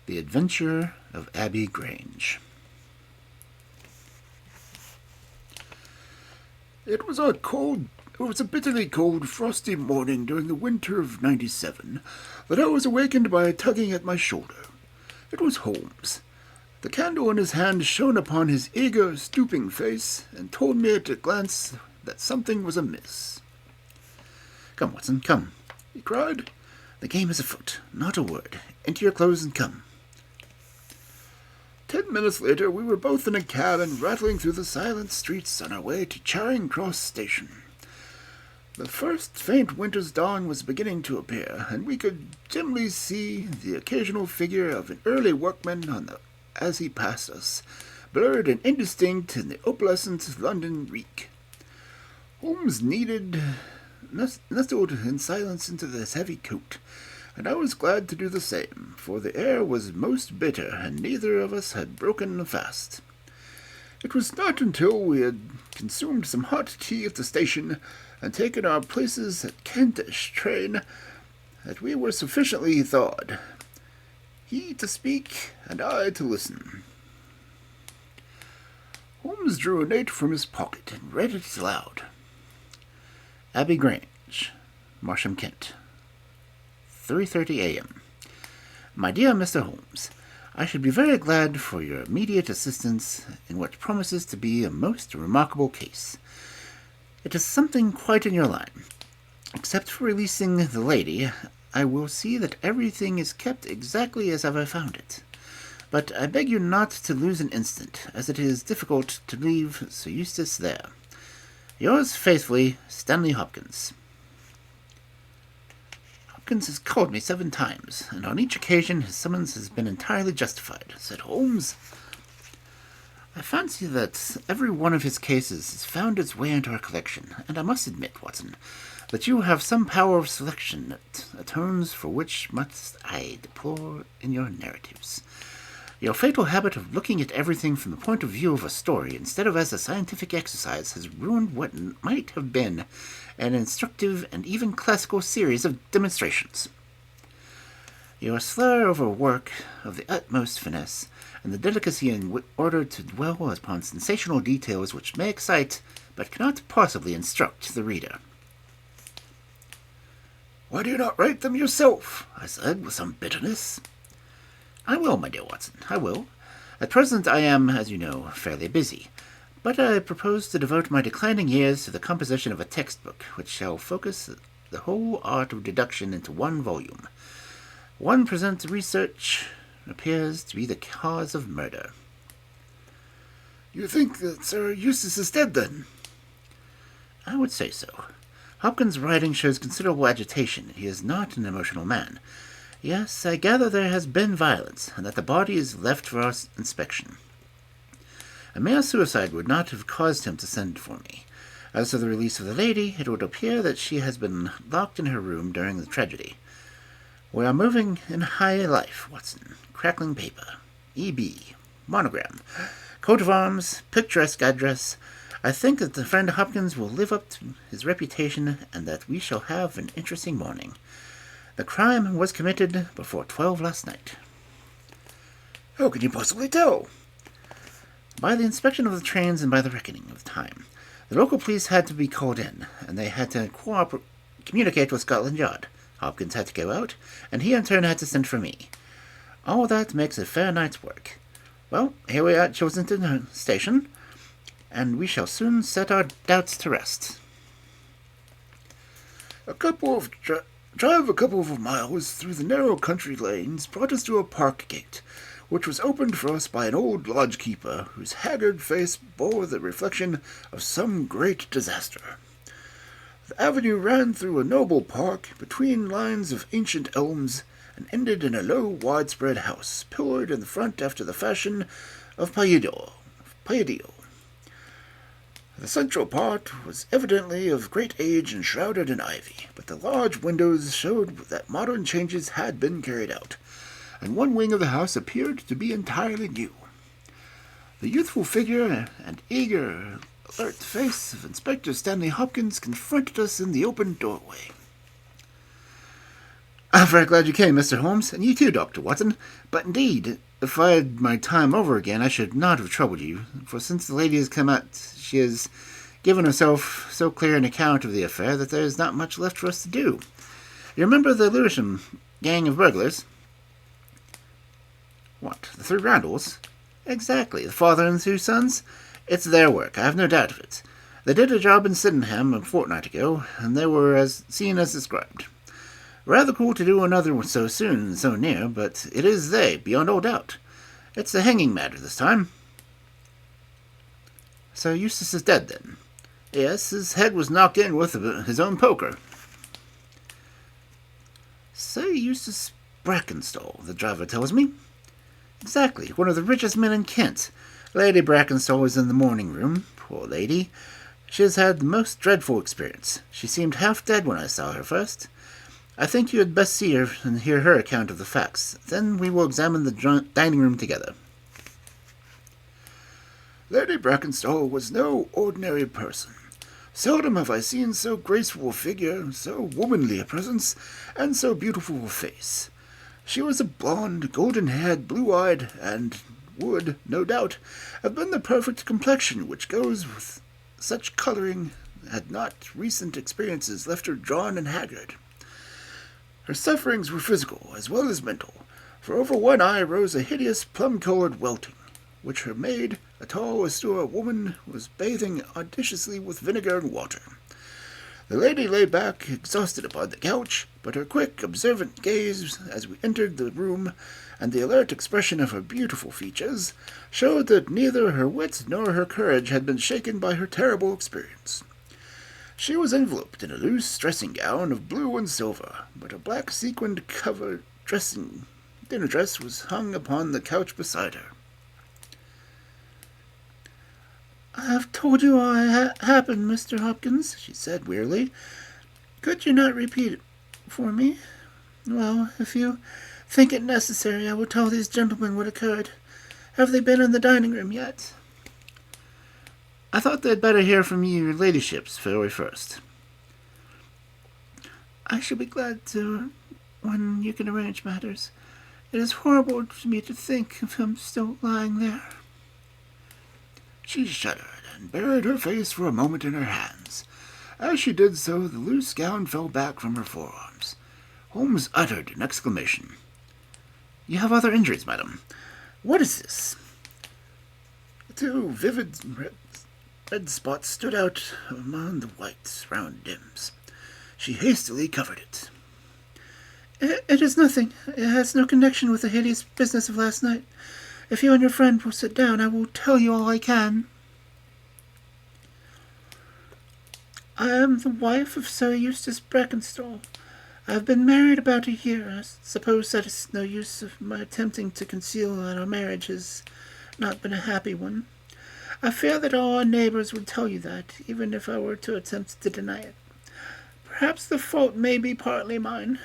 The Adventure of Abbey Grange. It was a bitterly cold, frosty morning during the winter of '97 that I was awakened by a tugging at my shoulder. It was Holmes. The candle in his hand shone upon his eager, stooping face and told me at a glance that something was amiss. "Come, Watson, come," he cried. "The game is afoot. Not a word. Into your clothes and come." 10 minutes later, we were both in a cab and rattling through the silent streets on our way to Charing Cross Station. The first faint winter's dawn was beginning to appear, and we could dimly see the occasional figure of an early workman as he passed us, blurred and indistinct in the opalescent London reek. Holmes nestled in silence into his heavy coat, and I was glad to do the same, for the air was most bitter, and neither of us had broken the fast. It was not until we had consumed some hot tea at the station and taken our places at Kentish train that we were sufficiently thawed, he to speak and I to listen. Holmes drew a note from his pocket and read it aloud. "Abbey Grange, Marsham, Kent. 3:30 a.m. My dear Mr. Holmes, I should be very glad for your immediate assistance in what promises to be a most remarkable case. It is something quite in your line. Except for releasing the lady, I will see that everything is kept exactly as I found it. But I beg you not to lose an instant, as it is difficult to leave Sir Eustace there. Yours faithfully, Stanley Hopkins." "Hopkins has called me 7 times, and on each occasion his summons has been entirely justified," said Holmes. "I fancy that every one of his cases has found its way into our collection, and I must admit, Watson, that you have some power of selection that atones for which must I deplore in your narratives. Your fatal habit of looking at everything from the point of view of a story instead of as a scientific exercise has ruined what might have been an instructive and even classical series of demonstrations. Your slur over work of the utmost finesse, and the delicacy in order to dwell upon sensational details which may excite, but cannot possibly instruct, the reader." "Why do you not write them yourself?" I said, with some bitterness. "I will, my dear Watson, I will. At present I am, as you know, fairly busy, but I propose to devote my declining years to the composition of a textbook which shall focus the whole art of deduction into one volume. One present research appears to be the cause of murder." "You think that Sir Eustace is dead, then?" "I would say so. Hopkins' writing shows considerable agitation. He is not an emotional man. Yes, I gather there has been violence, and that the body is left for our inspection. A mere suicide would not have caused him to send for me. As to the release of the lady, it would appear that she has been locked in her room during the tragedy. We are moving in high life, Watson. Crackling paper. E.B. Monogram. Coat of arms. Picturesque address. I think that the friend Hopkins will live up to his reputation, and that we shall have an interesting morning. The crime was committed before 12 last night." "How can you possibly tell?" "By the inspection of the trains and by the reckoning of time. The local police had to be called in, and they had to communicate with Scotland Yard. Hopkins had to go out, and he in turn had to send for me. All that makes a fair night's work. Well, here we are at Chilsington Station, and we shall soon set our doubts to rest." Drive a couple of miles through the narrow country lanes brought us to a park gate, which was opened for us by an old lodge-keeper whose haggard face bore the reflection of some great disaster. The avenue ran through a noble park between lines of ancient elms and ended in a low, widespread house, pillared in the front after the fashion of Palladio. The central part was evidently of great age and shrouded in ivy, but the large windows showed that modern changes had been carried out, and one wing of the house appeared to be entirely new. The youthful figure and eager, alert face of Inspector Stanley Hopkins confronted us in the open doorway. I'm very glad you came, Mr. Holmes, and you too, Dr. Watson. But indeed, if I had my time over again, I should not have troubled you, for since the lady has come out, she has given herself so clear an account of the affair that there is not much left for us to do. You remember the Lewisham gang of burglars? What, the three Randalls? Exactly, the father and 2 sons. It's their work, I have no doubt of it. They did a job in Sydenham a fortnight ago, and they were as seen as described. Rather cool to do another so soon and so near, but it is they, beyond all doubt. It's a hanging matter this time. So Eustace is dead, then? Yes, his head was knocked in with his own poker. Sir Eustace Brackenstall, the driver tells me. Exactly, one of the richest men in Kent. Lady Brackenstall is in the morning room. Poor lady. She has had the most dreadful experience. She seemed half dead when I saw her first. I think you had best see her and hear her account of the facts. Then we will examine the dining room together. Lady Brackenstall was no ordinary person. Seldom have I seen so graceful a figure, so womanly a presence, and so beautiful a face. She was a blonde, golden-haired, blue-eyed, and would, no doubt, have been the perfect complexion which goes with such colouring had not recent experiences left her drawn and haggard. Her sufferings were physical as well as mental, for over one eye rose a hideous plum-coloured welting, which her maid, a tall, austere woman, was bathing audaciously with vinegar and water. The lady lay back, exhausted upon the couch, but her quick, observant gaze as we entered the room, and the alert expression of her beautiful features, showed that neither her wit nor her courage had been shaken by her terrible experience. She was enveloped in a loose dressing gown of blue and silver, but a black sequined covered dinner dress was hung upon the couch beside her. "I have told you all happened, Mr. Hopkins," she said wearily. "Could you not repeat it for me? Well, if you think it necessary, I will tell these gentlemen what occurred. Have they been in the dining room yet?" "I thought they'd better hear from your ladyships very first." "I shall be glad to, when you can arrange matters. It is horrible to me to think of him still lying there." She shuddered and buried her face for a moment in her hands. As she did so, the loose gown fell back from her forearms. Holmes uttered an exclamation. "You have other injuries, madam. What is this?" 2 vivid red spots stood out among the white, round dims. She hastily covered it. It is nothing. It has no connection with the hideous business of last night. If you and your friend will sit down, I will tell you all I can." "I am the wife of Sir Eustace Brackenstall. I have been married about a year. I suppose that is no use of my attempting to conceal that our marriage has not been a happy one. I fear that all our neighbors would tell you that, even if I were to attempt to deny it. Perhaps the fault may be partly mine.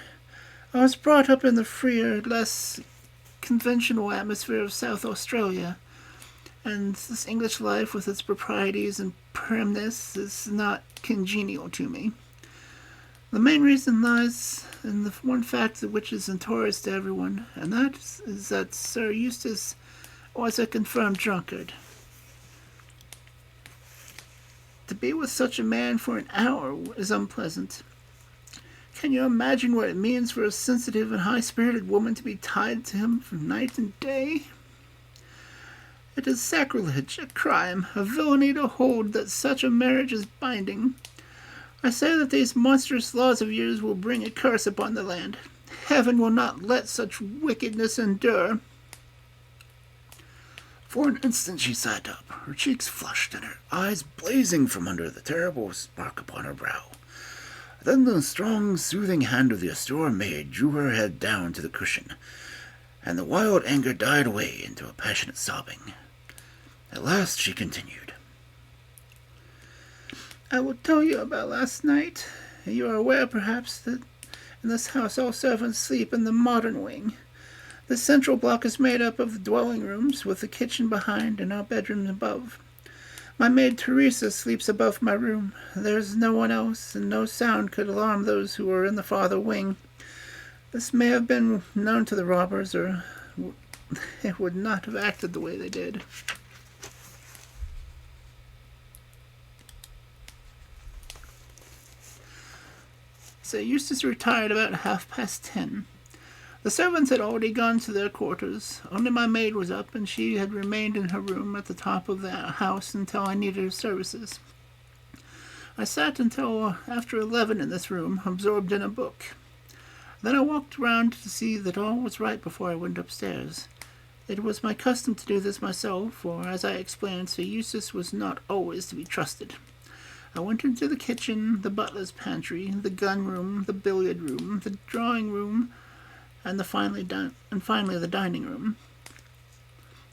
I was brought up in the freer, less conventional atmosphere of South Australia, and this English life with its proprieties and primness is not congenial to me. The main reason lies in the one fact which is notorious to everyone, and that is that Sir Eustace was a confirmed drunkard. To be with such a man for an hour is unpleasant. Can you imagine what it means for a sensitive and high-spirited woman to be tied to him from night and day? It is sacrilege, a crime, a villainy to hold that such a marriage is binding. I say that these monstrous laws of yours will bring a curse upon the land. Heaven will not let such wickedness endure." For an instant she sat up, her cheeks flushed and her eyes blazing from under the terrible mark upon her brow. Then the strong, soothing hand of the austere maid drew her head down to the cushion, and the wild anger died away into a passionate sobbing. At last she continued. "I will tell you about last night. You are aware, perhaps, that in this house all servants sleep in the modern wing. The central block is made up of the dwelling rooms, with the kitchen behind and our bedrooms above. My maid Teresa sleeps above my room. There is no one else, and no sound could alarm those who are in the farther wing. This may have been known to the robbers, or they would not have acted the way they did. So Eustace retired about 10:30. The servants had already gone to their quarters. Only my maid was up, and she had remained in her room at the top of the house until I needed her services. I sat until after 11 in this room, absorbed in a book. Then I walked round to see that all was right before I went upstairs. It was my custom to do this myself, for, as I explained, Sir Eustace was not always to be trusted. I went into the kitchen, the butler's pantry, the gun-room, the billiard-room, the drawing-room, and finally the dining room.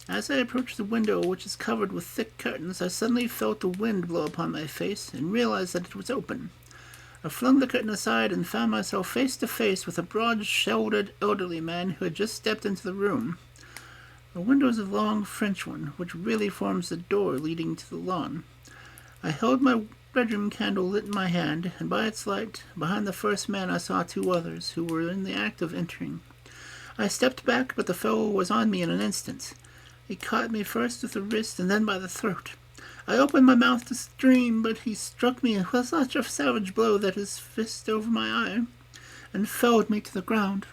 As I approached the window, which is covered with thick curtains, I suddenly felt the wind blow upon my face and realized that it was open. I flung the curtain aside and found myself face to face with a broad-shouldered elderly man who had just stepped into the room. The window is a long French one, which really forms the door leading to the lawn. I held my bedroom candle lit in my hand, and by its light, behind the first man I saw two others, who were in the act of entering. I stepped back, but the fellow was on me in an instant. He caught me first with the wrist and then by the throat. I opened my mouth to scream, but he struck me with such a savage blow that his fist over my eye, and felled me to the ground.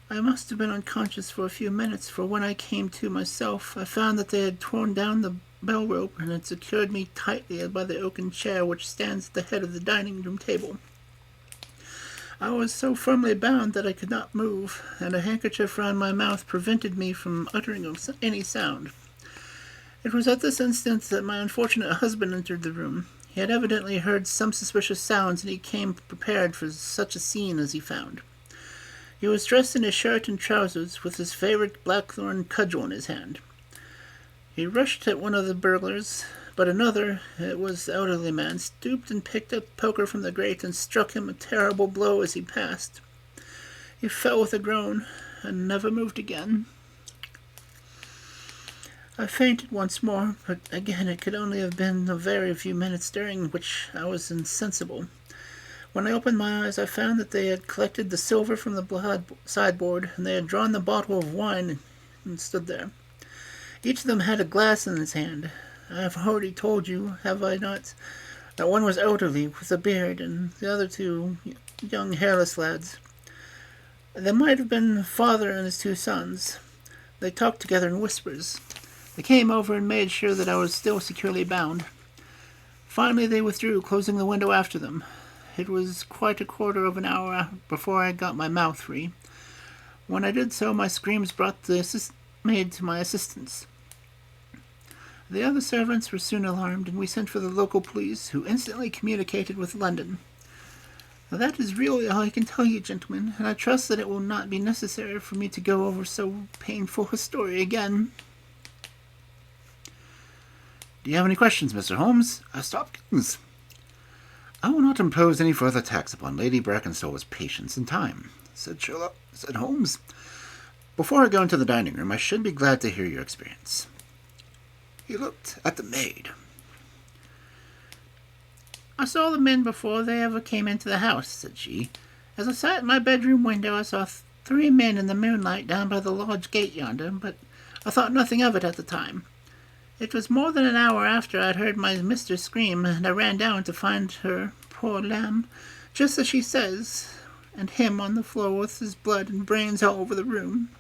I must have been unconscious for a few minutes, for when I came to myself, I found that they had torn down the bell rope and had secured me tightly by the oaken chair which stands at the head of the dining-room table. I was so firmly bound that I could not move, and a handkerchief round my mouth prevented me from uttering any sound. It was at this instant that my unfortunate husband entered the room. He had evidently heard some suspicious sounds, and he came prepared for such a scene as he found. He was dressed in his shirt and trousers, with his favourite blackthorn cudgel in his hand. He rushed at one of the burglars, but another, it was the elderly man, stooped and picked up poker from the grate and struck him a terrible blow as he passed. He fell with a groan, and never moved again. I fainted once more, but again it could only have been a very few minutes during which I was insensible. When I opened my eyes, I found that they had collected the silver from the sideboard, and they had drawn the bottle of wine and stood there. Each of them had a glass in his hand. I have already told you, have I not, that one was elderly, with a beard, and the other two young hairless lads. They might have been the father and his two sons. They talked together in whispers. They came over and made sure that I was still securely bound. Finally they withdrew, closing the window after them. It was quite a quarter of an hour before I got my mouth free. When I did so, my screams brought the maid to my assistance. The other servants were soon alarmed, and we sent for the local police, who instantly communicated with London. Now, that is really all I can tell you, gentlemen, and I trust that it will not be necessary for me to go over so painful a story again. Do you have any questions, Mr. Holmes? asked Hopkins. I will not impose any further tax upon Lady Brackenstall's patience and time, said Holmes. Before I go into the dining room, I should be glad to hear your experience. He looked at the maid. I saw the men before they ever came into the house, said she. As I sat at my bedroom window, I saw 3 men in the moonlight down by the lodge gate yonder, but I thought nothing of it at the time. It was more than an hour after I had heard my mistress scream, and I ran down to find her, poor lamb, just as she says, and him on the floor with his blood and brains all over the room.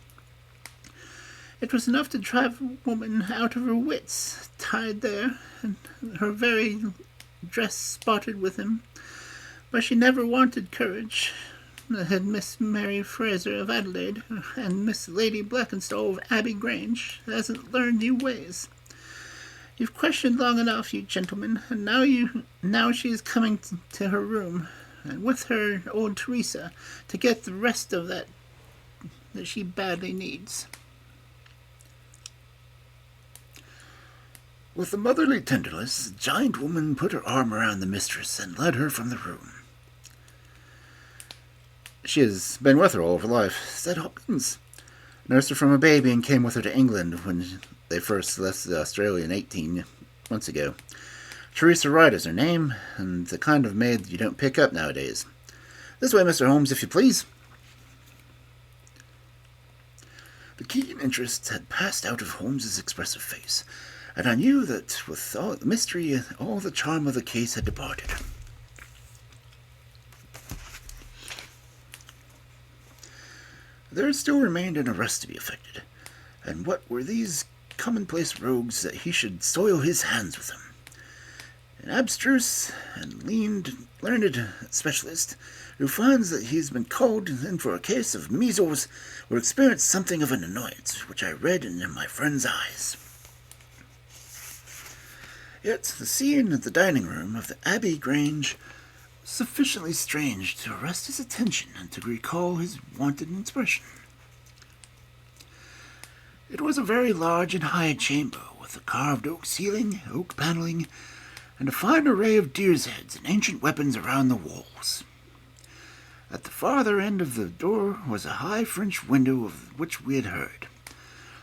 It was enough to drive a woman out of her wits, tied there, and her very dress spotted with him. But she never wanted courage. Had Miss Mary Fraser of Adelaide, and Miss Lady Brackenstall of Abbey Grange, hasn't learned new ways. You've questioned long enough, you gentlemen, and now she is coming to her room, and with her old Teresa, to get the rest of that she badly needs. With a motherly tenderness, the giant woman put her arm around the mistress and led her from the room. She has been with her all of her life, said Hopkins. Nursed her from a baby and came with her to England when they first left Australia 18 months ago. Teresa Wright is her name, and the kind of maid you don't pick up nowadays. This way, Mr. Holmes, if you please. The keen interest had passed out of Holmes's expressive face, and I knew that with all the mystery, all the charm of the case had departed. There still remained an arrest to be effected, and what were these commonplace rogues that he should soil his hands with them? An abstruse and learned specialist who finds that he's been called in for a case of measles will experience something of an annoyance, which I read in my friend's eyes. Yet the scene at the dining room of the Abbey Grange was sufficiently strange to arrest his attention and to recall his wonted expression. It was a very large and high chamber, with a carved oak ceiling, oak paneling, and a fine array of deer's heads and ancient weapons around the walls. At the farther end of the door was a high French window of which we had heard.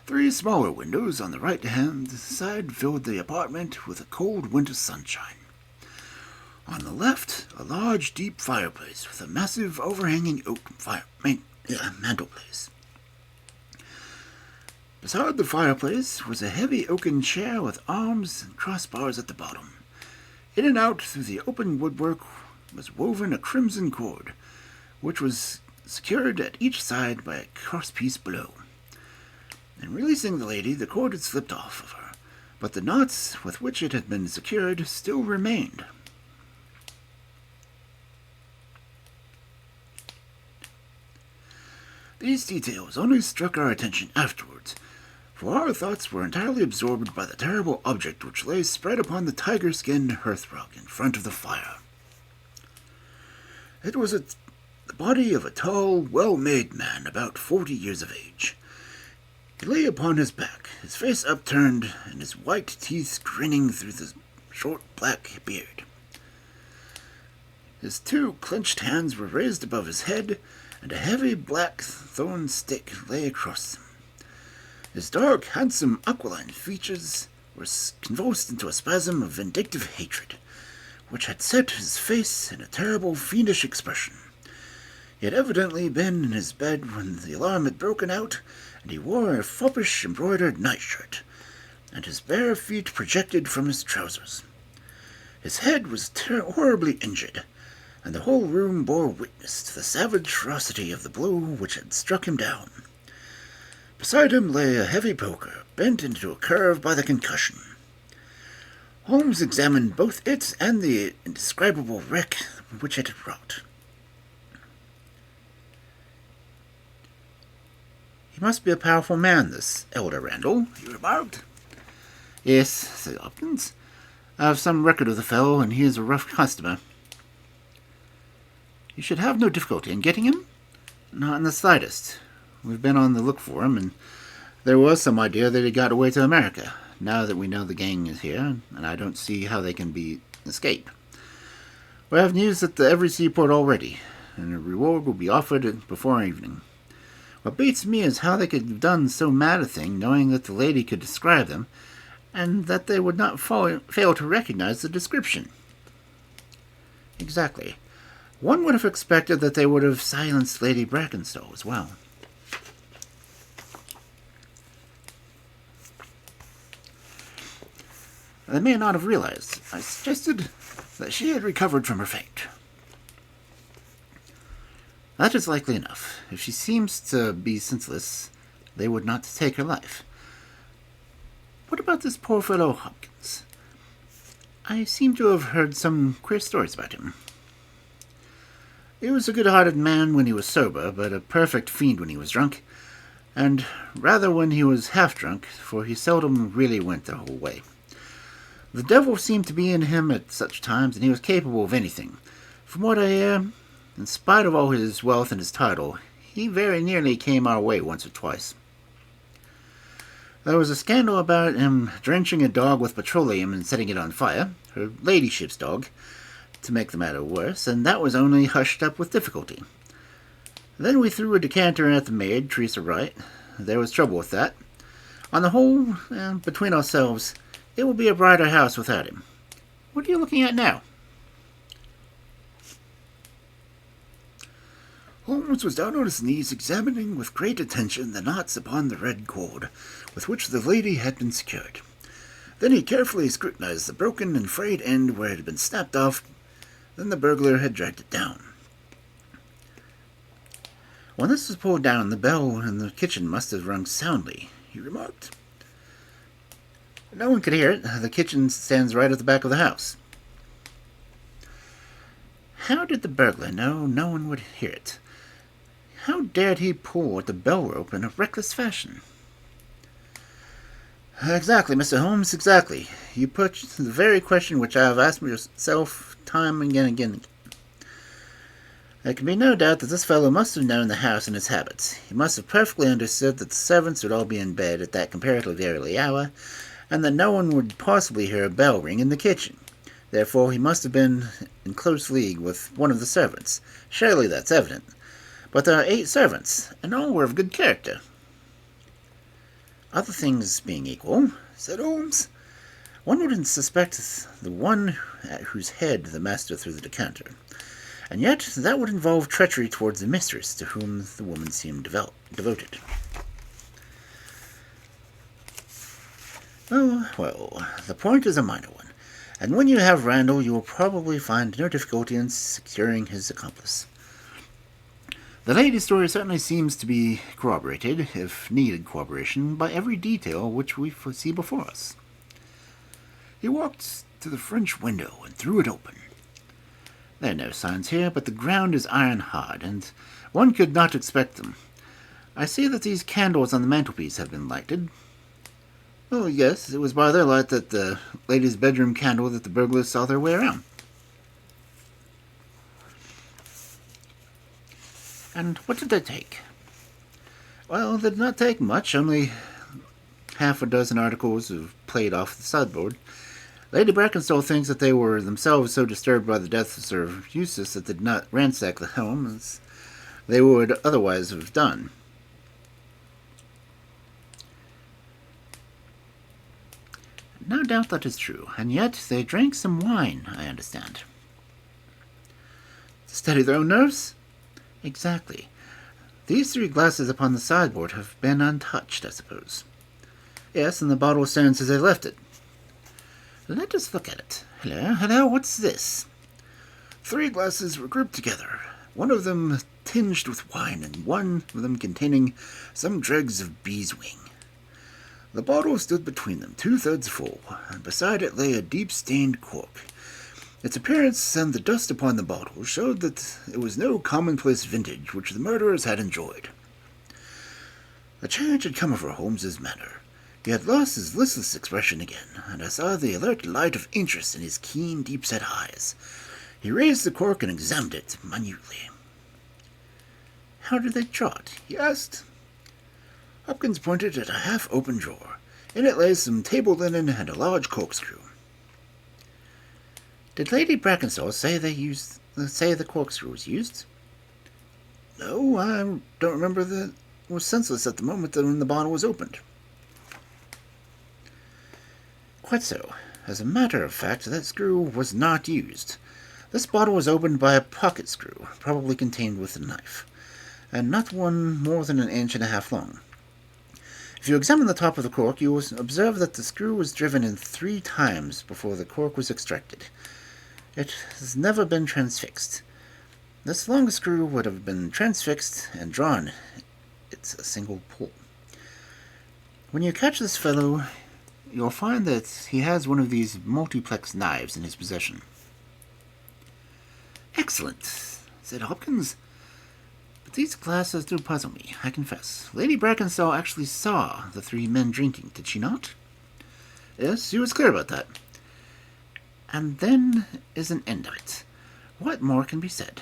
3 smaller windows on the right-hand side filled the apartment with a cold winter sunshine. On the left, a large, deep fireplace with a massive, overhanging oak mantelpiece. Beside the fireplace was a heavy oaken chair with arms and crossbars at the bottom. In and out through the open woodwork was woven a crimson cord, which was secured at each side by a crosspiece below. In releasing the lady, the cord had slipped off of her, but the knots with which it had been secured still remained. These details only struck our attention afterwards, for our thoughts were entirely absorbed by the terrible object which lay spread upon the tiger-skinned hearthrug in front of the fire. It was the body of a tall, well-made man about 40 years of age. He lay upon his back, his face upturned, and his white teeth grinning through the short black beard. His 2 clenched hands were raised above his head, and a heavy black thorn stick lay across them. His dark, handsome, aquiline features were convulsed into a spasm of vindictive hatred, which had set his face in a terrible, fiendish expression. He had evidently been in his bed when the alarm had broken out, and he wore a foppish embroidered nightshirt, and his bare feet projected from his trousers. His head was horribly injured, and the whole room bore witness to the savage ferocity of the blow which had struck him down. Beside him lay a heavy poker, bent into a curve by the concussion. Holmes examined both it and the indescribable wreck which it had wrought. "He must be a powerful man, this Elder Randall," he remarked. "Yes," said Hopkins. "I have some record of the fellow, and he is a rough customer." "You should have no difficulty in getting him?" "Not in the slightest. We've been on the look for him, and there was some idea that he got away to America. Now that we know the gang is here, and I don't see how they can escape. We have news at every seaport already, and a reward will be offered before evening. What beats me is how they could have done so mad a thing, knowing that the lady could describe them, and that they would not fail to recognize the description." "Exactly. One would have expected that they would have silenced Lady Brackenstall as well." "They may not have realized. I suggested that she had recovered from her faint." "That is likely enough. If she seems to be senseless, they would not take her life. What about this poor fellow Hopkins? I seem to have heard some queer stories about him." "He was a good-hearted man when he was sober, but a perfect fiend when he was drunk, and rather when he was half-drunk, for he seldom really went the whole way. The devil seemed to be in him at such times, and he was capable of anything. From what I hear, in spite of all his wealth and his title, he very nearly came our way once or twice. There was a scandal about him drenching a dog with petroleum and setting it on fire, her ladyship's dog, to make the matter worse, and that was only hushed up with difficulty. Then we threw a decanter at the maid, Teresa Wright. There was trouble with that. On the whole, between ourselves, it will be a brighter house without him. What are you looking at now?" Holmes was down on his knees examining with great attention the knots upon the red cord with which the lady had been secured. Then he carefully scrutinized the broken and frayed end where it had been snapped off. Then the burglar had dragged it down. When this was pulled down, the bell in the kitchen must have rung soundly, he remarked. No one could hear it. The kitchen stands right at the back of the house. How did the burglar know no one would hear it? How dared he pull at the bell rope in a reckless fashion? Exactly, Mr. Holmes, exactly. You put the very question which I have asked myself time and again. There can be no doubt that this fellow must have known the house and its habits. He must have perfectly understood that the servants would all be in bed at that comparatively early hour, and that no one would possibly hear a bell ring in the kitchen. Therefore, he must have been in close league with one of the servants. Surely that's evident. But there are 8 servants, and all were of good character. Other things being equal, said Holmes, one wouldn't suspect the one at whose head the master threw the decanter. And yet that would involve treachery towards the mistress, to whom the woman seemed devoted. Well, the point is a minor one, and when you have Randall, you will probably find no difficulty in securing his accomplice. The lady's story certainly seems to be corroborated, if needed corroboration, by every detail which we see before us. He walked to the French window and threw it open. There are no signs here, but the ground is iron hard, and one could not expect them. I see that these candles on the mantelpiece have been lighted. Oh, yes, it was by their light that the lady's bedroom candle that the burglars saw their way around. And what did they take? Well, they did not take much, only half a dozen articles of plate off the sideboard. Lady Brackenstall thinks that they were themselves so disturbed by the death of Sir Eustace that they did not ransack the home as they would otherwise have done. No doubt that is true, and yet they drank some wine, I understand. To steady their own nerves? Exactly. These 3 glasses upon the sideboard have been untouched, I suppose. Yes, and the bottle stands as they left it. Let us look at it. Hello, what's this? 3 glasses were grouped together, one of them tinged with wine, and one of them containing some dregs of beeswing. The bottle stood between them, 2/3 full, and beside it lay a deep-stained cork. Its appearance and the dust upon the bottle showed that it was no commonplace vintage which the murderers had enjoyed. A change had come over Holmes's manner. He had lost his listless expression again, and I saw the alert light of interest in his keen, deep-set eyes. He raised the cork and examined it minutely. How did they draw it? He asked. Hopkins pointed at a half-open drawer. In it lay some table linen and a large corkscrew. Did Lady Brackenstall say the corkscrew was used? No, I don't remember that it was senseless at the moment when the bottle was opened. Quite so. As a matter of fact, that screw was not used. This bottle was opened by a pocket screw, probably contained with a knife, and not one more than 1.5 inches long. If you examine the top of the cork, you will observe that the screw was driven in 3 times before the cork was extracted. It has never been transfixed. This long screw would have been transfixed and drawn. It's a single pull. When you catch this fellow, you'll find that he has one of these multiplex knives in his possession. Excellent, said Hopkins. But these glasses do puzzle me, I confess. Lady Brackenstall actually saw the 3 men drinking, did she not? Yes, she was clear about that. And then is an end of it. What more can be said?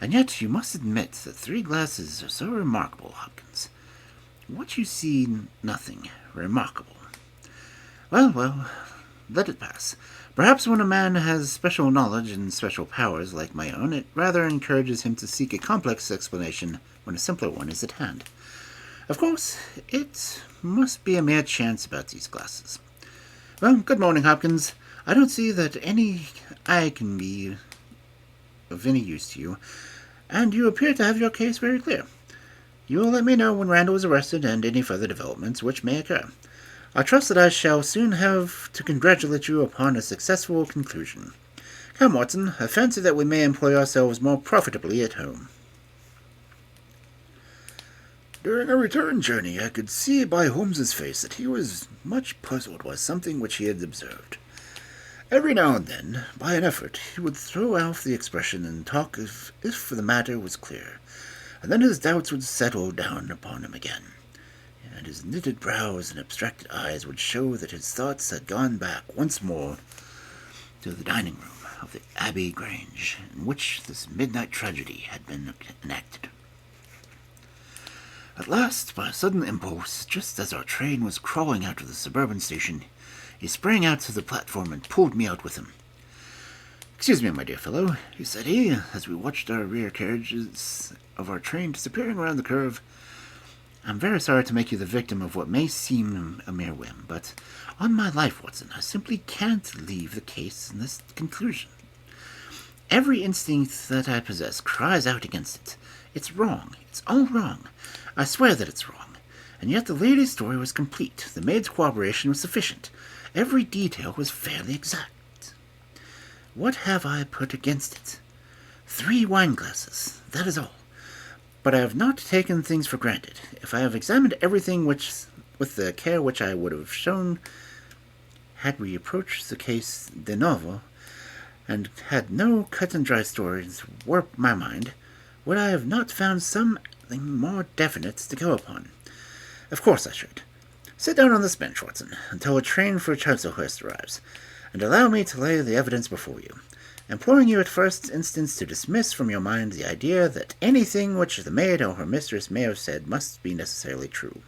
And yet you must admit that 3 glasses are so remarkable, Hopkins. What you see, nothing remarkable. Well, let it pass. Perhaps when a man has special knowledge and special powers like my own, it rather encourages him to seek a complex explanation when a simpler one is at hand. Of course, it must be a mere chance about these glasses. Well, good morning, Hopkins. I don't see that I can be of any use to you, and you appear to have your case very clear. You will let me know when Randall is arrested and any further developments which may occur. I trust that I shall soon have to congratulate you upon a successful conclusion. Come, Watson, I fancy that we may employ ourselves more profitably at home. During our return journey, I could see by Holmes's face that he was much puzzled by something which he had observed. Every now and then, by an effort, he would throw off the expression and talk as if the matter was clear, and then his doubts would settle down upon him again, and his knitted brows and abstracted eyes would show that his thoughts had gone back once more to the dining room of the Abbey Grange, in which this midnight tragedy had been enacted. At last, by a sudden impulse, just as our train was crawling out of the suburban station, he sprang out to the platform and pulled me out with him. "Excuse me, my dear fellow," said he, as we watched our rear carriages of our train disappearing around the curve. "I'm very sorry to make you the victim of what may seem a mere whim, but on my life, Watson, I simply can't leave the case in this conclusion. Every instinct that I possess cries out against it. It's wrong. It's all wrong. I swear that it's wrong. And yet the lady's story was complete. The maid's cooperation was sufficient. Every detail was fairly exact. What have I put against it? 3 wine glasses. That is all. But I have not taken things for granted. If I have examined everything with the care which I would have shown had we approached the case de novo, and had no cut-and-dry stories warp my mind, would I have not found something more definite to go upon? Of course I should. Sit down on this bench, Watson, until a train for Chislehurst arrives, and allow me to lay the evidence before you, imploring you at first instance to dismiss from your mind the idea that anything which the maid or her mistress may have said must be necessarily true.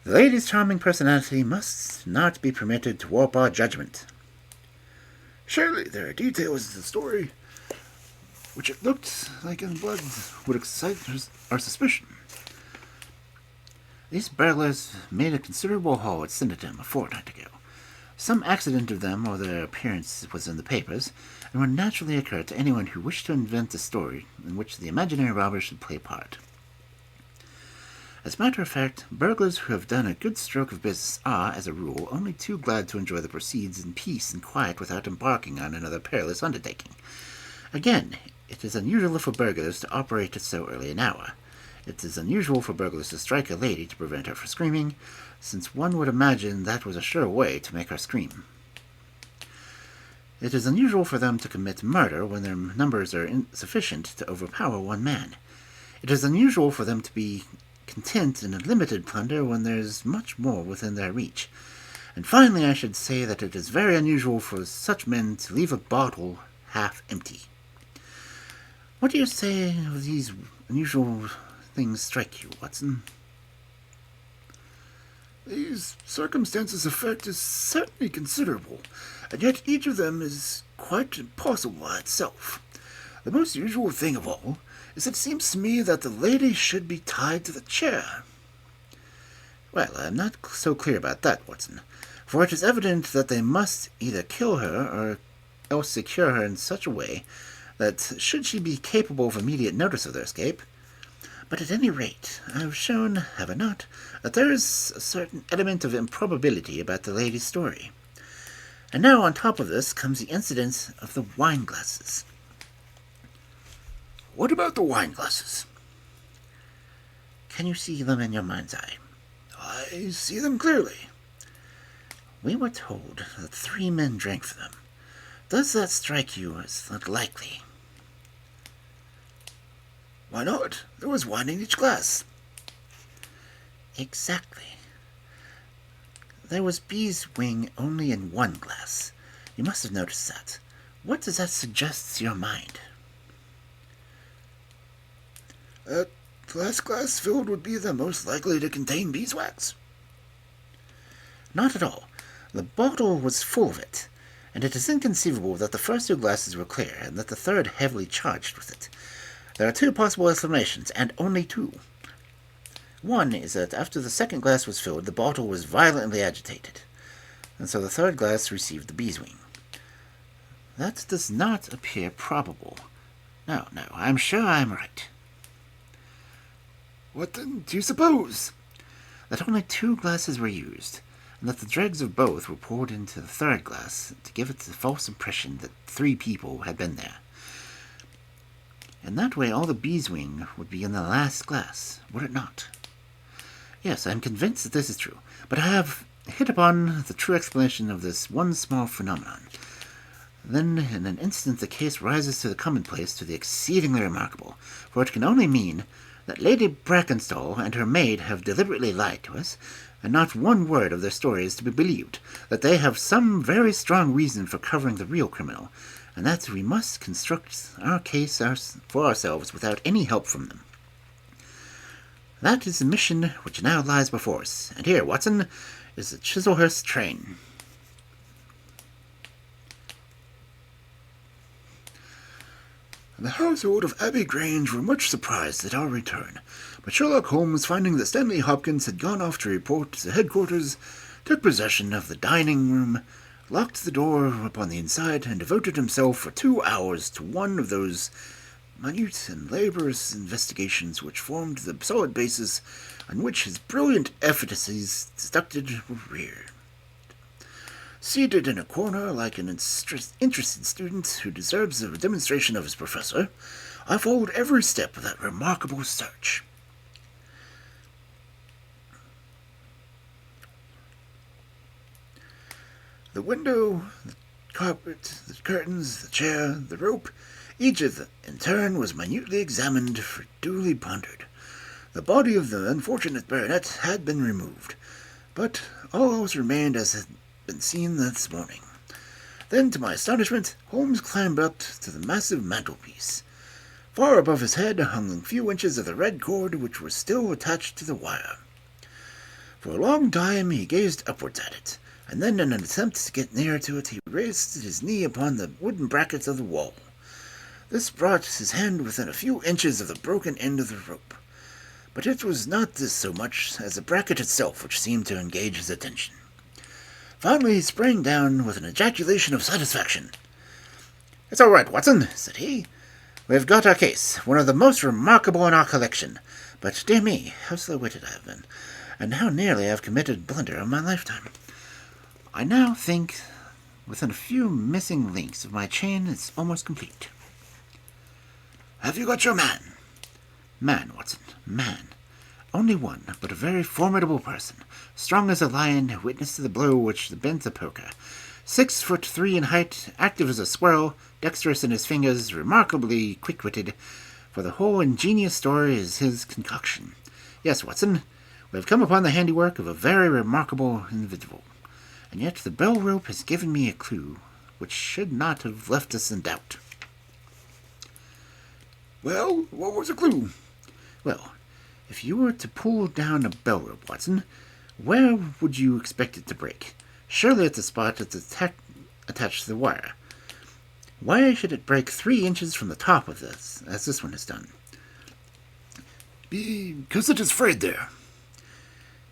The lady's charming personality must not be permitted to warp our judgment. Surely there are details in the story which it looked like in blood would excite our suspicion. These burglars made a considerable haul at Syndenham a fortnight ago. Some accident of them or their appearance was in the papers, and would naturally occur to anyone who wished to invent a story in which the imaginary robber should play a part. As a matter of fact, burglars who have done a good stroke of business are, as a rule, only too glad to enjoy the proceeds in peace and quiet without embarking on another perilous undertaking. Again, it is unusual for burglars to operate at so early an hour. It is unusual for burglars to strike a lady to prevent her from screaming, since one would imagine that was a sure way to make her scream. It is unusual for them to commit murder when their numbers are insufficient to overpower one man. It is unusual for them to be content in a limited plunder when there is much more within their reach. And finally, I should say that it is very unusual for such men to leave a bottle half empty. What do you say of these unusual things strike you, Watson? These circumstances' effect is certainly considerable, and yet each of them is quite impossible by itself. The most usual thing of all is it seems to me that the lady should be tied to the chair. Well, I am not so clear about that, Watson, for it is evident that they must either kill her or else secure her in such a way that, should she be capable of immediate notice of their escape. But at any rate, I have shown, have I not, that there is a certain element of improbability about the lady's story. And now on top of this comes the incident of the wine glasses. What about the wine glasses? Can you see them in your mind's eye? I see them clearly. We were told that 3 men drank from them. Does that strike you as not likely? Why not? There was wine in each glass. Exactly. There was bee's wing only in 1 glass. You must have noticed that. What does that suggest to your mind? The last glass filled would be the most likely to contain beeswax. Not at all. The bottle was full of it, and it is inconceivable that the first 2 glasses were clear, and that the third heavily charged with it. There are 2 possible explanations, and only 2. One is that after the second glass was filled, the bottle was violently agitated, and so the third glass received the beeswing. That does not appear probable. No, I'm sure I'm right. What then do you suppose? That only 2 glasses were used, and that the dregs of both were poured into the third glass to give it the false impression that 3 people had been there. In that way all the beeswing would be in the last glass, would it not? Yes, I am convinced that this is true, but I have hit upon the true explanation of this one small phenomenon. Then, in an instant, the case rises to the commonplace, to the exceedingly remarkable, for it can only mean that Lady Brackenstall and her maid have deliberately lied to us, and not one word of their story is to be believed, that they have some very strong reason for covering the real criminal, and that we must construct our case for ourselves without any help from them. That is the mission which now lies before us, and here, Watson, is the Chislehurst train. The household of Abbey Grange were much surprised at our return, but Sherlock Holmes, finding that Stanley Hopkins had gone off to report to headquarters, took possession of the dining room, locked the door upon the inside, and devoted himself for 2 hours to one of those minute and laborious investigations which formed the solid basis on which his brilliant efficacies deducted were reared. Seated in a corner like an interested student who deserves a demonstration of his professor, I followed every step of that remarkable search. The window, the carpet, the curtains, the chair, the rope, each of them, in turn, was minutely examined, duly pondered. The body of the unfortunate baronet had been removed, but all else remained as had been seen this morning. Then, to my astonishment, Holmes climbed up to the massive mantelpiece. Far above his head hung a few inches of the red cord which was still attached to the wire. For a long time he gazed upwards at it, and then, in an attempt to get nearer to it, he raised his knee upon the wooden brackets of the wall. This brought his hand within a few inches of the broken end of the rope. But it was not this so much as the bracket itself which seemed to engage his attention. Finally he sprang down with an ejaculation of satisfaction. "It's all right, Watson," said he. "We have got our case, one of the most remarkable in our collection. But, dear me, how slow-witted I have been, and how nearly I have committed blunder in my lifetime. I now think, within a few missing links of my chain, it's almost complete." "Have you got your man?" "Man, Watson, man. Only one, but a very formidable person, strong as a lion, witness to the blow which bent the poker. 6'3" in height, active as a squirrel, dexterous in his fingers, remarkably quick-witted, for the whole ingenious story is his concoction. Yes, Watson, we have come upon the handiwork of a very remarkable individual, and yet the bell rope has given me a clue which should not have left us in doubt." "Well, what was the clue?" "Well, if you were to pull down a bell rope, Watson, where would you expect it to break? Surely at the spot that's attached to the wire. Why should it break 3 inches from the top of this, as this one has done?" "Because it is frayed there."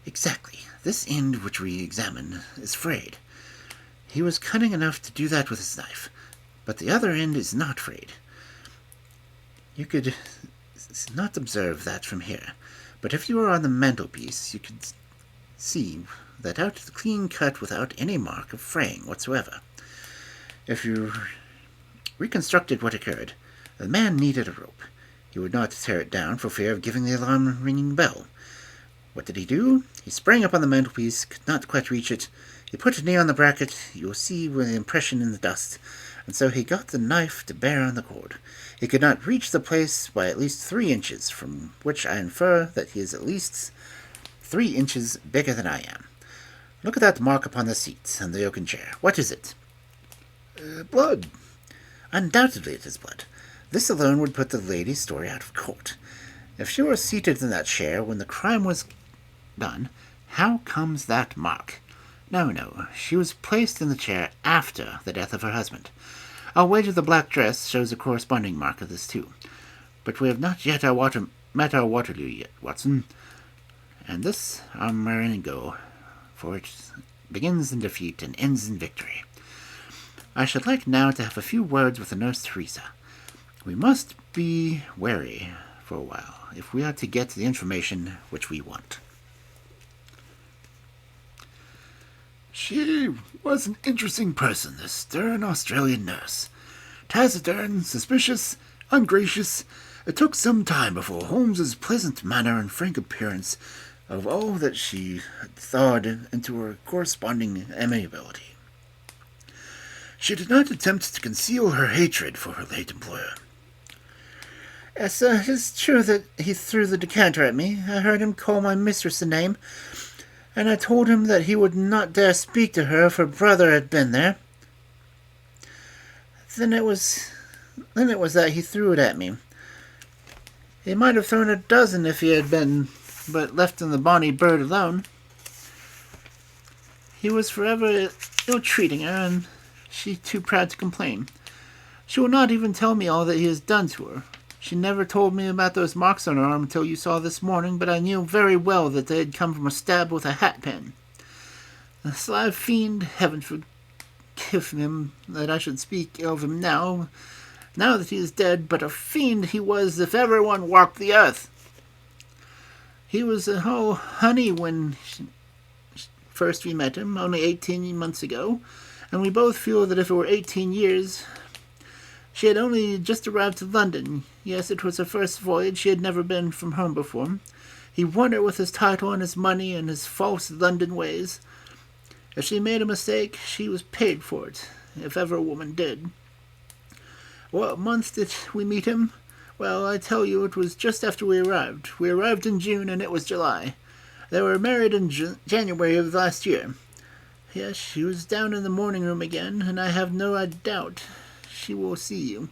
"Exactly. This end which we examine is frayed. He was cunning enough to do that with his knife, but the other end is not frayed. You could not observe that from here, but if you were on the mantelpiece, you could see that out clean cut without any mark of fraying whatsoever. If you reconstructed what occurred, the man needed a rope. He would not tear it down for fear of giving the alarm-ringing bell. What did he do? He sprang up on the mantelpiece, could not quite reach it. He put a knee on the bracket, you will see with the impression in the dust, and so he got the knife to bear on the cord. He could not reach the place by at least 3 inches, from which I infer that he is at least 3 inches bigger than I am. Look at that mark upon the seat and the oaken chair. What is it?" "Blood." "Undoubtedly it is blood. This alone would put the lady's story out of court. If she were seated in that chair when the crime was done, how comes that mark? No, she was placed in the chair after the death of her husband. I'll wager the black dress shows a corresponding mark of this too. But we have not yet met our Waterloo yet, Watson. And this our Marengo, for it begins in defeat and ends in victory. I should like now to have a few words with the nurse Teresa. We must be wary for a while if we are to get the information which we want. She was an interesting person, this stern Australian nurse. Taciturn, suspicious, ungracious. It took some time before Holmes's pleasant manner and frank appearance of all that she had thawed into her corresponding amiability. She did not attempt to conceal her hatred for her late employer. Yes, it is true that he threw the decanter at me. I heard him call my mistress a name, and I told him that he would not dare speak to her if her brother had been there. Then it was that he threw it at me. He might have thrown a dozen if he had been but left the bonny bird alone. He was forever ill-treating her, and she too proud to complain. She will not even tell me all that he has done to her. She never told me about those marks on her arm until you saw this morning, but I knew very well that they had come from a stab with a hat-pin. The sly fiend, heaven forgive him that I should speak ill of him now that he is dead, but a fiend he was if ever one walked the earth. He was a whole honey when first we met him, only 18 months ago, and we both feel that if it were 18 years... She had only just arrived to London. Yes, it was her first voyage. She had never been from home before. He won her with his title and his money and his false London ways. If she made a mistake, she was paid for it, if ever a woman did. What month did we meet him? Well, I tell you, it was just after we arrived. We arrived in June, and it was July. They were married in January of last year. Yes, she was down in the morning room again, and I have no doubt she will see you.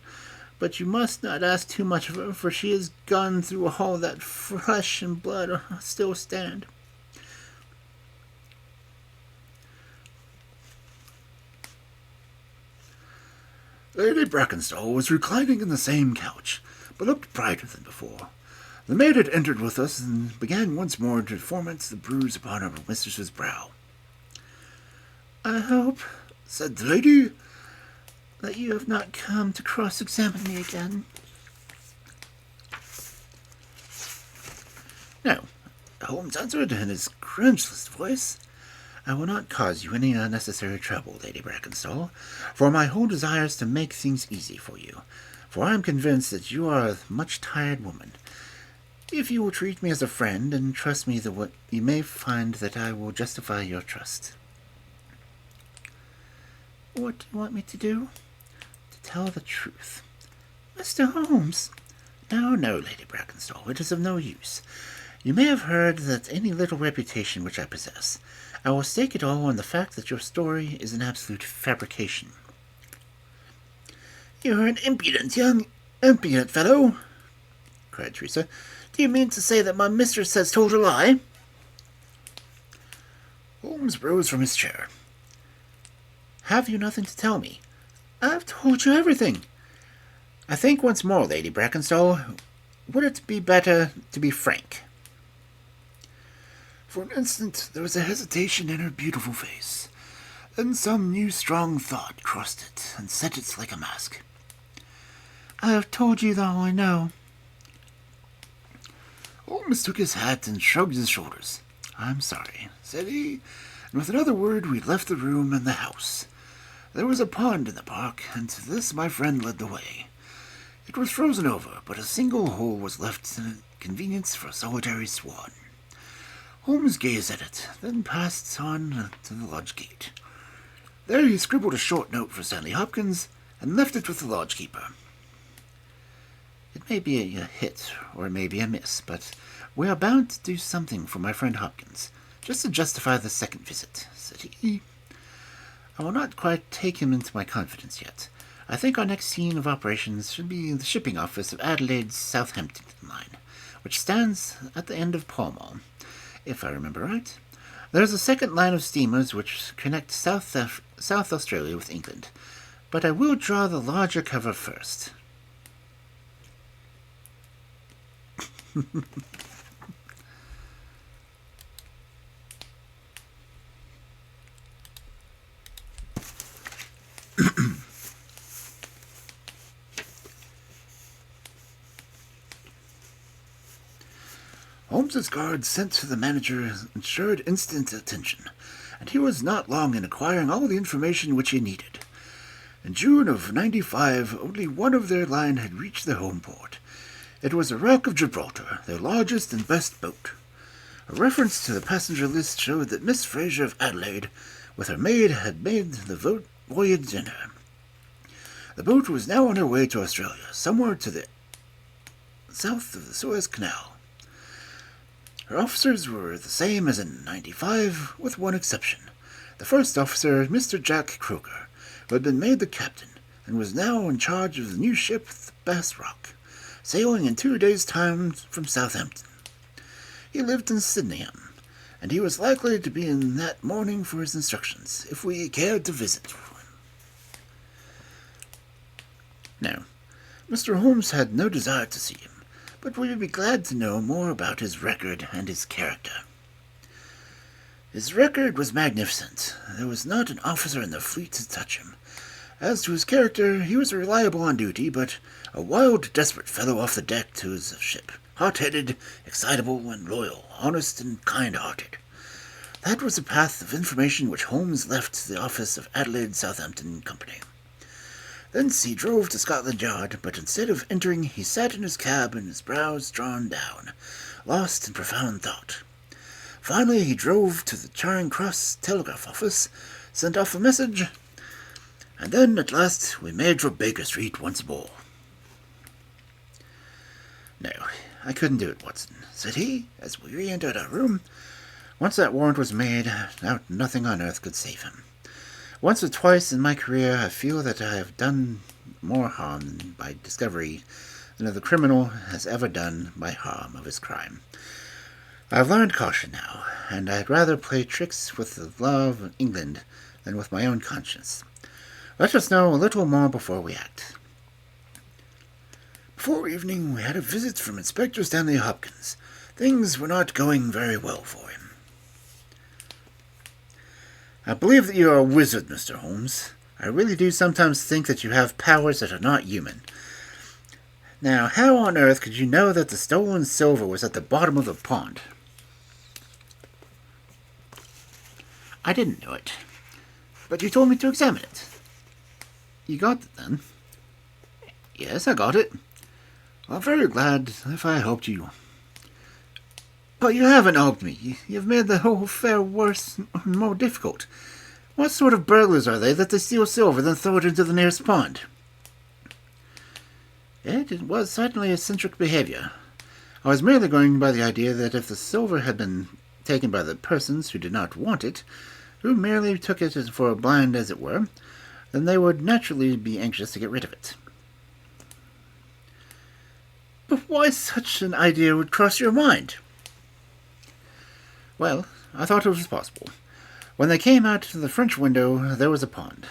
But you must not ask too much of her, for she has gone through all that flesh and blood still stand. Lady Brackenstall was reclining in the same couch, but looked brighter than before. The maid had entered with us, and began once more to torment the bruise upon her mistress's brow. I hope, said the lady, that you have not come to cross-examine me again. No, Holmes answered in his cringest voice. I will not cause you any unnecessary trouble, Lady Brackenstall, for my whole desire is to make things easy for you, for I am convinced that you are a much tired woman. If you will treat me as a friend and trust me, you may find that I will justify your trust. What do you want me to do? Tell the truth. Mr. Holmes! No, Lady Brackenstall, it is of no use. You may have heard that any little reputation which I possess. I will stake it all on the fact that your story is an absolute fabrication. You are an impudent fellow, cried Teresa. Do you mean to say that my mistress has told a lie? Holmes rose from his chair. Have you nothing to tell me? I've told you everything. I think once more, Lady Brackenstall, would it be better to be frank? For an instant there was a hesitation in her beautiful face. Then some new strong thought crossed it and set it like a mask. I have told you all I know. Holmes took his hat and shrugged his shoulders. I'm sorry, said he, and with another word we left the room and the house. There was a pond in the park, and to this my friend led the way. It was frozen over, but a single hole was left in convenience for a solitary swan. Holmes gazed at it, then passed on to the lodge gate. There he scribbled a short note for Stanley Hopkins, and left it with the lodgekeeper. It may be a hit, or it may be a miss, but we are bound to do something for my friend Hopkins, just to justify the second visit, said he. I will not quite take him into my confidence yet. I think our next scene of operations should be the shipping office of Adelaide's Southampton line, which stands at the end of Pall Mall, if I remember right. There is a second line of steamers which connect South Australia with England, but I will draw the larger cover first. Holmes's guard sent to the manager ensured instant attention, and he was not long in acquiring all the information which he needed. In June of '95, only one of their line had reached their home port. It was the Rock of Gibraltar, their largest and best boat. A reference to the passenger list showed that Miss Fraser of Adelaide, with her maid, had made the voyage in her. The boat was now on her way to Australia, somewhere to the south of the Suez Canal. Her officers were the same as in '95, with one exception. The first officer, Mr. Jack Croker, who had been made the captain, and was now in charge of the new ship, the Bass Rock, sailing in 2 days' time from Southampton. He lived in Sydenham, and he was likely to be in that morning for his instructions, if we cared to visit him. Now, Mr. Holmes had no desire to see him, but we would be glad to know more about his record and his character. His record was magnificent. There was not an officer in the fleet to touch him. As to his character, he was reliable on duty, but a wild, desperate fellow off the deck to his ship, hot-headed, excitable, and loyal, honest and kind-hearted. That was the path of information which Holmes left to the office of Adelaide Southampton Company. Thence he drove to Scotland Yard, but instead of entering, he sat in his cab and his brows drawn down, lost in profound thought. Finally, he drove to the Charing Cross telegraph office, sent off a message, and then, at last, we made for Baker Street once more. "No, I couldn't do it, Watson," said he, as we re-entered our room. "Once that warrant was made, now nothing on earth could save him. Once or twice in my career I feel that I have done more harm by discovery than the criminal has ever done by harm of his crime. I have learned caution now, and I'd rather play tricks with the law of England than with my own conscience. Let us know a little more before we act." Before evening we had a visit from Inspector Stanley Hopkins. Things were not going very well for him. "I believe that you are a wizard, Mr. Holmes. I really do sometimes think that you have powers that are not human. Now, how on earth could you know that the stolen silver was at the bottom of the pond?" "I didn't know it. But you told me to examine it." "You got it, then?" "Yes, I got it." "I'm very glad if I helped you." "But you haven't helped me. You've made the whole affair worse and more difficult. What sort of burglars are they that they steal silver then throw it into the nearest pond?" It was certainly eccentric behavior. I was merely going by the idea that if the silver had been taken by the persons who did not want it, who merely took it for a blind as it were, then they would naturally be anxious to get rid of it. "But why such an idea would cross your mind?" "Well, I thought it was possible. When they came out to the French window, there was a pond,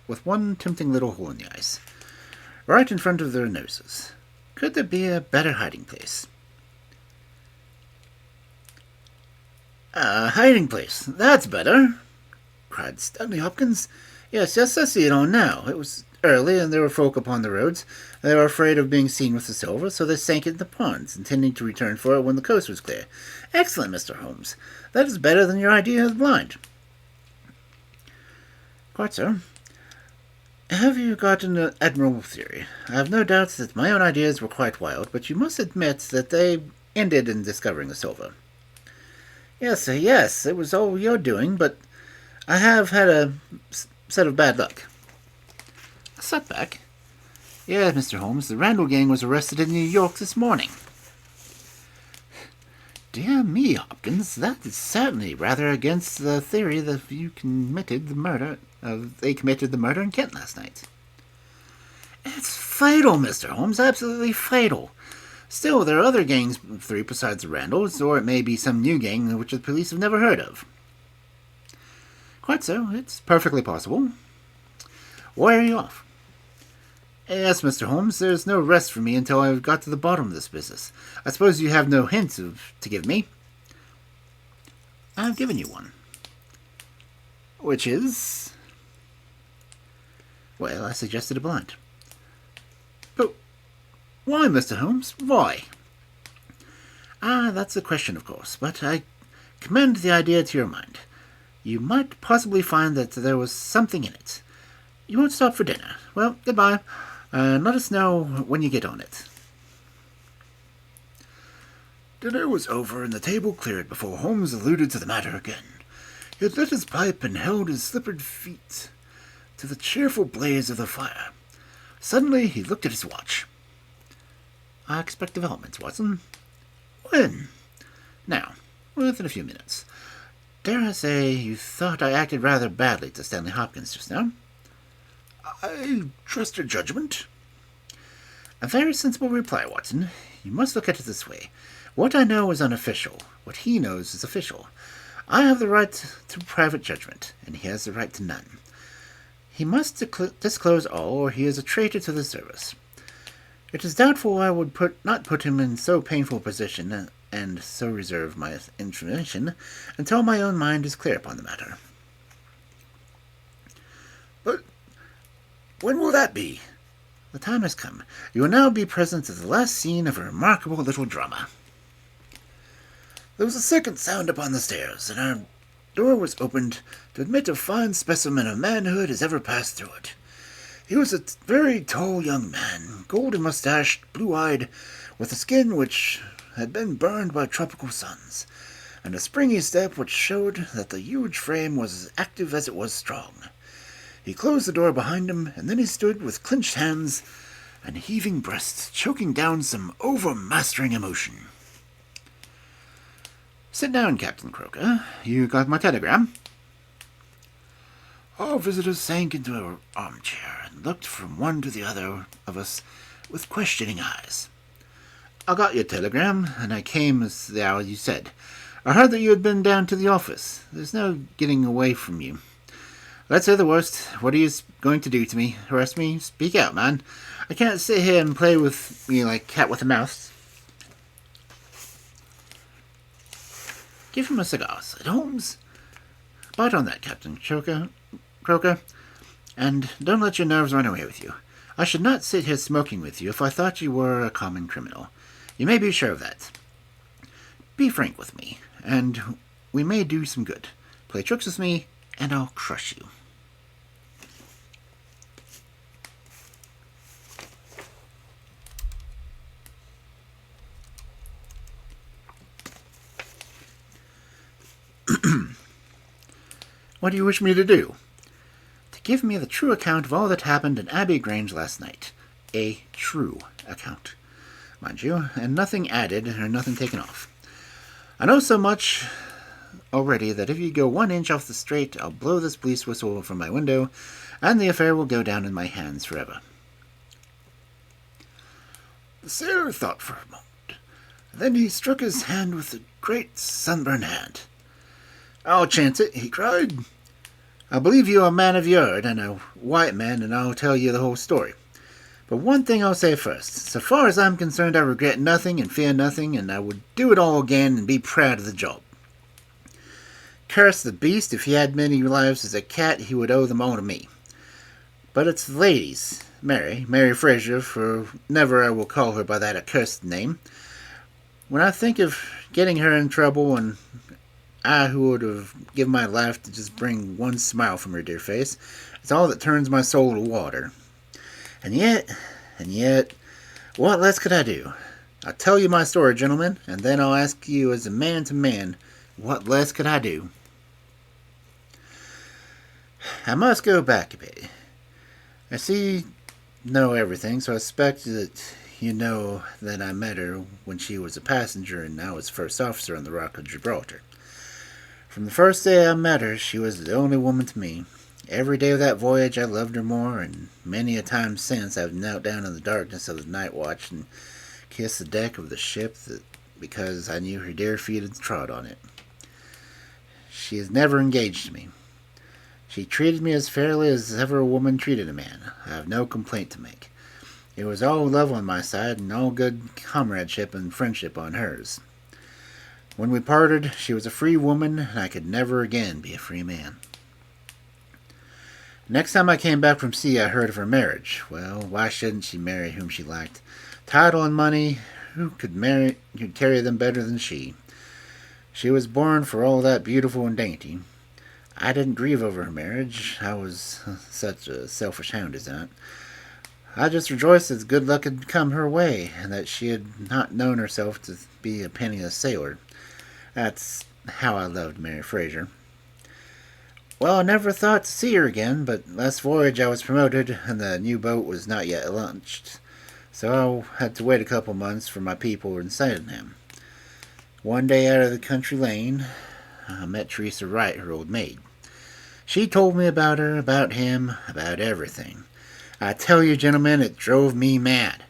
with one tempting little hole in the ice, right in front of their noses. Could there be a better hiding place?" "A hiding place, that's better," cried Stanley Hopkins. Yes, I see it on now. It was early, and there were folk upon the roads. They were afraid of being seen with the silver, so they sank it in the ponds, intending to return for it when the coast was clear. Excellent, Mr. Holmes. That is better than your idea of the blind." "Quite so. Have you got an admirable theory? I have no doubts that my own ideas were quite wild, but you must admit that they ended in discovering the silver." Yes, it was all your doing, but I have had a set of bad luck." "A setback?" "Yes, Mr. Holmes, the Randall gang was arrested in New York this morning." "Dear me, Hopkins, that is certainly rather against the theory that they committed the murder in Kent last night." "It's fatal, Mr. Holmes, absolutely fatal. Still, there are other gangs of three besides the Randalls, or it may be some new gang which the police have never heard of." "Quite so. It's perfectly possible. Where are you off?" "Yes, Mr. Holmes, there's no rest for me until I've got to the bottom of this business. I suppose you have no hint to give me?" "I've given you one." "Which is?" "Well, I suggested a blind." "But why, Mr. Holmes, why?" Ah, that's a question, of course, but I commend the idea to your mind. You might possibly find that there was something in it. You won't stop for dinner. Well, goodbye, and let us know when you get on it. Dinner was over and the table cleared before Holmes alluded to the matter again. He had lit his pipe and held his slippered feet to the cheerful blaze of the fire. Suddenly he looked at his watch. I expect developments, Watson. When? Now, within a few minutes. Dare I say you thought I acted rather badly to Stanley Hopkins just now? I trust your judgment. A very sensible reply, Watson. You must look at it this way. What I know is unofficial. What he knows is official. I have the right to private judgment, and he has the right to none. He must disclose all, or he is a traitor to the service. It is doubtful I would not put him in so painful a position, and so reserve my information, until my own mind is clear upon the matter. But when will that be? The time has come. You will now be present at the last scene of a remarkable little drama. There was a second sound upon the stairs, and our door was opened to admit a fine specimen of manhood as ever passed through it. He was a very tall young man, golden-mustached, blue-eyed, with a skin which had been burned by tropical suns, and a springy step which showed that the huge frame was as active as it was strong. He closed the door behind him, and then he stood with clenched hands and heaving breast, choking down some overmastering emotion. Sit down, Captain Croker. You got my telegram? Our visitor sank into an armchair and looked from one to the other of us with questioning eyes. I got your telegram, and I came as the hour you said. I heard that you had been down to the office. There's no getting away from you. Let's hear the worst. What are you going to do to me? Harass me? Speak out, man. I can't sit here and play with you like cat with a mouse. Give him a cigar, said Holmes. Bite on that, Captain Croker, and don't let your nerves run away with you. I should not sit here smoking with you if I thought you were a common criminal. You may be sure of that. Be frank with me, and we may do some good. Play tricks with me, and I'll crush you. What do you wish me to do? To give me the true account of all that happened in Abbey Grange last night. A true account, mind you, and nothing added or nothing taken off. I know so much already that if you go 1 inch off the straight, I'll blow this police whistle from my window, and the affair will go down in my hands forever. The sailor thought for a moment. Then he struck his hand with a great sunburned hand. "I'll chance it," he cried. "I believe you are a man of your word, and a white man, and I'll tell you the whole story. But one thing I'll say first. So far as I'm concerned, I regret nothing and fear nothing, and I would do it all again and be proud of the job. Curse the beast, if he had many lives as a cat, he would owe them all to me. But it's the lady's, Mary Fraser, for never I will call her by that accursed name. When I think of getting her in trouble, and I who would have given my life to just bring one smile from her dear face, it's all that turns my soul to water. And yet, what less could I do? I'll tell you my story, gentlemen, and then I'll ask you as a man to man, what less could I do? I must go back a bit. I see you know everything, so I expect that you know that I met her when she was a passenger and I was first officer on the Rock of Gibraltar. From the first day I met her, she was the only woman to me. Every day of that voyage I loved her more, and many a time since I've knelt down in the darkness of the night watch and kissed the deck of the ship because I knew her dear feet had trod on it. She has never engaged me. She treated me as fairly as ever a woman treated a man. I have no complaint to make. It was all love on my side and all good comradeship and friendship on hers. When we parted, she was a free woman, and I could never again be a free man. Next time I came back from sea, I heard of her marriage. Well, why shouldn't she marry whom she liked? Title and money, who'd carry them better than she? She was born for all that beautiful and dainty. I didn't grieve over her marriage. I was such a selfish hound as that. I just rejoiced that good luck had come her way, and that she had not known herself to be a penniless sailor. That's how I loved Mary Fraser. Well, I never thought to see her again, but last voyage I was promoted, and the new boat was not yet launched, so I had to wait a couple months for my people in Sydenham. One day out of the country lane, I met Teresa Wright, her old maid. She told me about her, about him, about everything. I tell you, gentlemen, it drove me mad.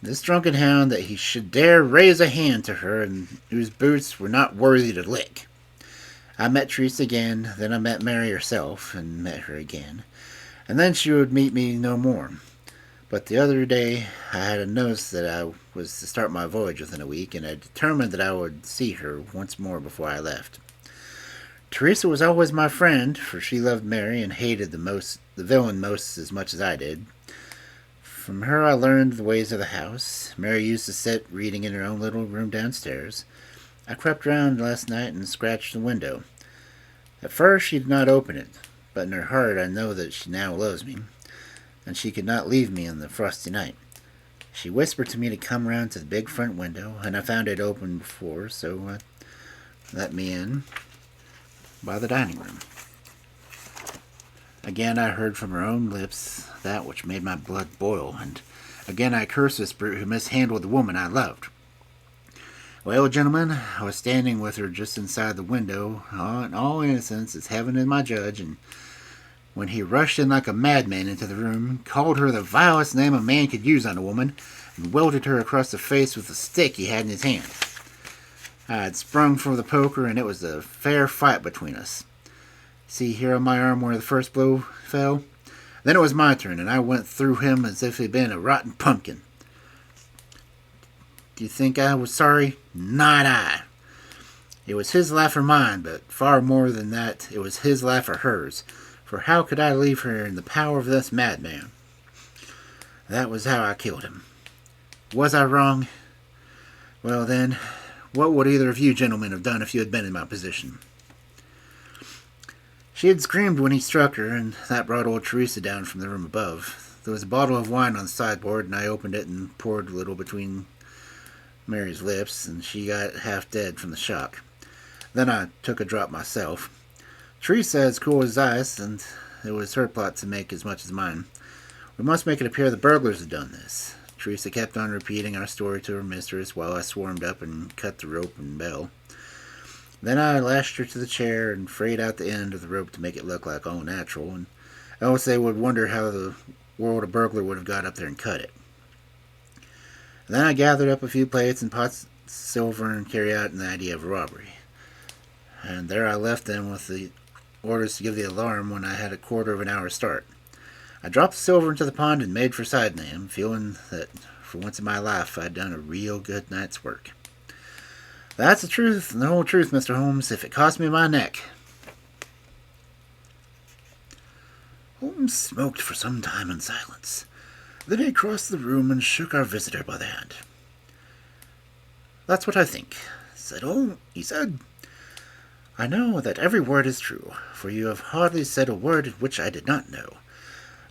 This drunken hound, that he should dare raise a hand to her, and whose boots were not worthy to lick. I met Teresa again, then I met Mary herself, and met her again, and then she would meet me no more. But the other day I had a notice that I was to start my voyage within a week, and I determined that I would see her once more before I left. Teresa was always my friend, for she loved Mary and hated the villain most as much as I did. From her I learned the ways of the house. Mary used to sit reading in her own little room downstairs. I crept round last night and scratched the window. At first she did not open it, but in her heart I know that she now loves me, and she could not leave me in the frosty night. She whispered to me to come round to the big front window, and I found it open before, so let me in by the dining room. Again I heard from her own lips that which made my blood boil, and again I cursed this brute who mishandled the woman I loved. Well, gentlemen, I was standing with her just inside the window, in all innocence as heaven is my judge, and when he rushed in like a madman into the room, called her the vilest name a man could use on a woman, and welted her across the face with the stick he had in his hand. I had sprung for the poker, and it was a fair fight between us. See here on my arm where the first blow fell? Then it was my turn, and I went through him as if he'd been a rotten pumpkin. Do you think I was sorry? Not I. It was his life or mine, but far more than that, it was his life or hers. For how could I leave her in the power of this madman? That was how I killed him. Was I wrong? Well then, what would either of you gentlemen have done if you had been in my position? She had screamed when he struck her, and that brought old Teresa down from the room above. There was a bottle of wine on the sideboard, and I opened it and poured a little between Mary's lips, and she got half dead from the shock. Then I took a drop myself. Teresa as cool as ice, and it was her plot to make as much as mine. We must make it appear the burglars had done this. Teresa kept on repeating our story to her mistress while I swarmed up and cut the rope and bell. Then I lashed her to the chair and frayed out the end of the rope to make it look like all natural, and else they would wonder how the world a burglar would have got up there and cut it. Then I gathered up a few plates and pots of silver and carried out an idea of robbery. And there I left them with the orders to give the alarm when I had a quarter of an hour's start. I dropped the silver into the pond and made for Sydenham, feeling that for once in my life I'd done a real good night's work. That's the truth, and the whole truth, Mr. Holmes, if it cost me my neck. Holmes smoked for some time in silence. Then he crossed the room and shook our visitor by the hand. That's what I think, he said. I know that every word is true, for you have hardly said a word which I did not know.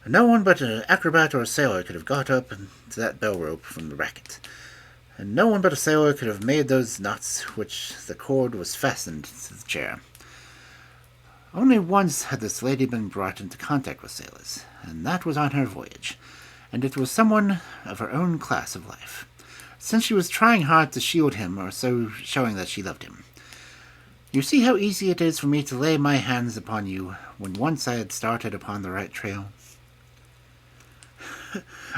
No one but an acrobat or a sailor could have got up to that bell rope from the racket, and no one but a sailor could have made those knots which the cord was fastened to the chair. Only once had this lady been brought into contact with sailors, and that was on her voyage, and it was someone of her own class of life, since she was trying hard to shield him, or so showing that she loved him. You see how easy it is for me to lay my hands upon you when once I had started upon the right trail.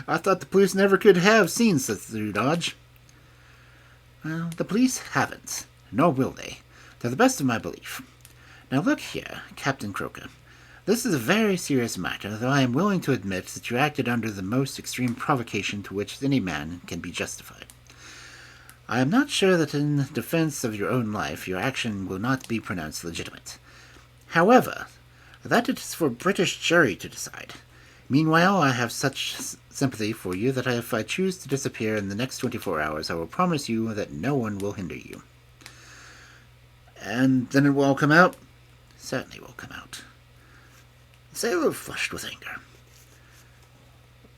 I thought the police never could have seen such a dodge. Well, the police haven't, nor will they, to the best of my belief. Now look here, Captain Croker. This is a very serious matter, though I am willing to admit that you acted under the most extreme provocation to which any man can be justified. I am not sure that in defense of your own life your action will not be pronounced legitimate. However, that it is for a British jury to decide. Meanwhile, I have such sympathy for you that if I choose to disappear in the next 24 hours, I will promise you that no one will hinder you. And then it will all come out? Certainly will come out. The sailor flushed with anger.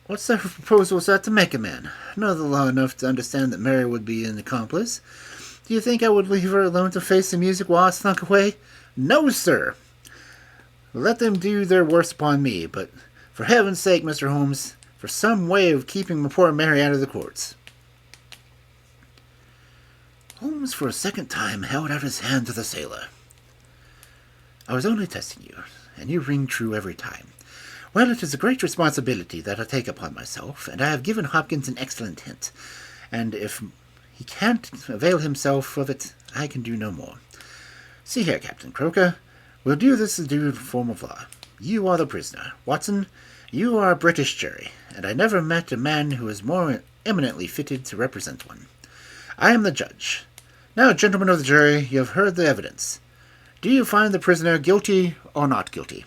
What sort of proposal is that to make a man? I know the law enough to understand that Mary would be an accomplice. Do you think I would leave her alone to face the music while I slunk away? No, sir. Let them do their worst upon me, but for heaven's sake, Mr. Holmes, for some way of keeping my poor Mary out of the courts. Holmes for a second time held out his hand to the sailor. I was only testing you, and you ring true every time. Well, it is a great responsibility that I take upon myself, and I have given Hopkins an excellent hint, and if he can't avail himself of it, I can do no more. See here, Captain Croker, we'll do this in due form of law. You are the prisoner. Watson, you are a British jury, and I never met a man who is more eminently fitted to represent one. I am the judge. Now, gentlemen of the jury, you have heard the evidence. Do you find the prisoner guilty or not guilty?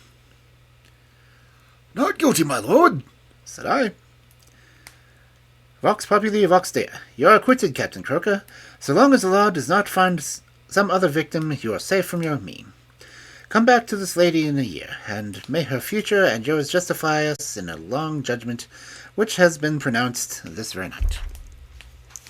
Not guilty, my lord, said I. Vox populi, vox dei. You are acquitted, Captain Croker. So long as the law does not find some other victim, you are safe from your me. Come back to this lady in a year, and may her future and yours justify us in a long judgment which has been pronounced this very night.